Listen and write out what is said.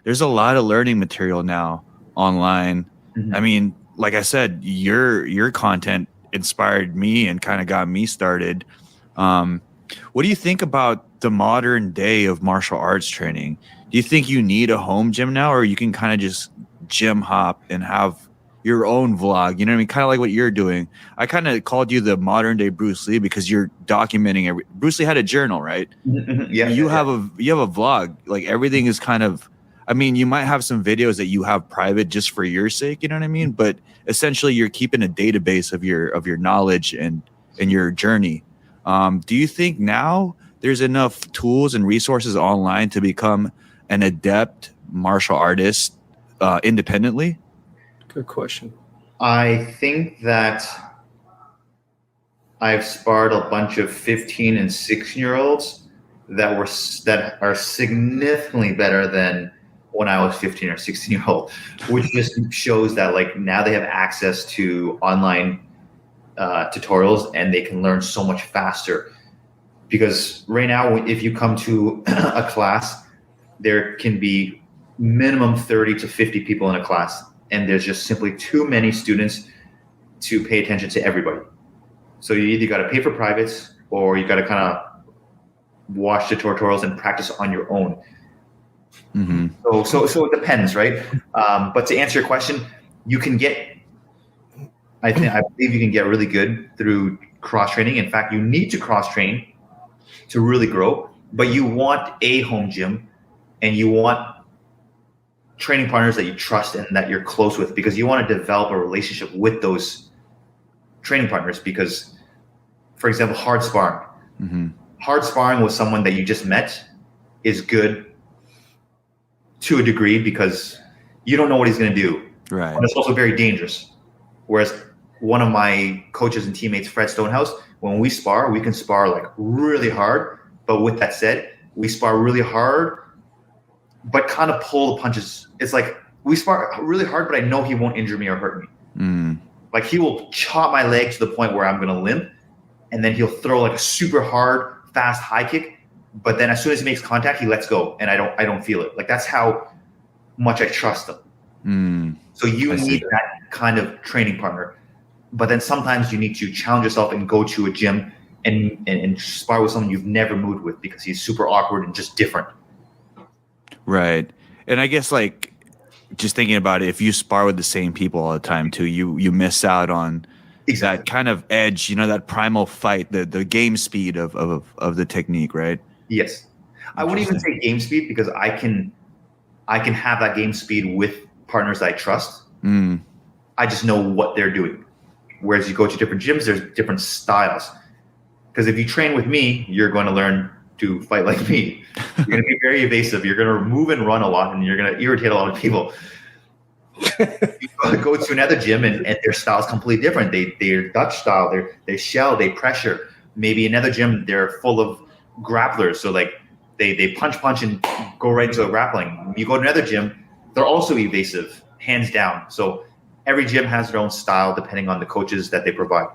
there's a lot of learning material now online. Mm-hmm. I mean, like I said, your content inspired me and kind of got me started. What do you think about the modern day of martial arts training? Do you think you need a home gym now, or you can kind of just gym hop and have your own vlog? You know what I mean? Kind of like what you're doing. I kind of called you the modern day Bruce Lee because you're documenting Bruce Lee had a journal, right? Mm-hmm. Yeah. You have a vlog. Like everything is kind of, I mean, you might have some videos that you have private just for your sake, you know what I mean? But essentially you're keeping a database of your knowledge and your journey. Do you think now there's enough tools and resources online to become an adept martial artist independently? Good question. I think that I've sparred a bunch of 15 and 16-year-olds that are significantly better than when I was 15 or 16-year-old, which just shows that like now they have access to online tutorials and they can learn so much faster. Because right now, if you come to a class, there can be minimum 30 to 50 people in a class, and there's just simply too many students to pay attention to everybody. So you either got to pay for privates or you got to kind of watch the tutorials and practice on your own. Mm-hmm. So it depends, right? But to answer your question, you can get, I believe you can get really good through cross training. In fact, you need to cross train to really grow, but you want a home gym and you want training partners that you trust and that you're close with, because you want to develop a relationship with those training partners. Because, for example, hard sparring. Mm-hmm. Hard sparring with someone that you just met is good to a degree because you don't know what he's going to do. Right. But it's also very dangerous. Whereas one of my coaches and teammates, Fred Stonehouse, when we spar, we can spar like really hard. But with that said, we spar really hard, but kind of pull the punches. It's like we spar really hard, but I know he won't injure me or hurt me. Mm. Like he will chop my leg to the point where I'm going to limp, and then he'll throw like a super hard, fast high kick. But then as soon as he makes contact, he lets go, and I don't feel it. Like that's how much I trust him. Mm. So you need that kind of training partner. But then sometimes you need to challenge yourself and go to a gym and spar with someone you've never moved with because he's super awkward and just different. Right. And I guess like just thinking about it, if you spar with the same people all the time too, you miss out on that kind of edge, you know, that primal fight, the game speed of the technique, right? Yes. I wouldn't even say game speed because I can have that game speed with partners that I trust. Mm. I just know what they're doing. Whereas you go to different gyms, there's different styles. Because if you train with me, you're going to learn to fight like me. You're going to be very evasive. You're going to move and run a lot, and you're going to irritate a lot of people. You go to another gym, and their style is completely different. They're Dutch style. They shell. They pressure. Maybe another gym, they're full of grapplers. So like they punch and go right into grappling. You go to another gym, they're also evasive, hands down. So every gym has their own style depending on the coaches that they provide.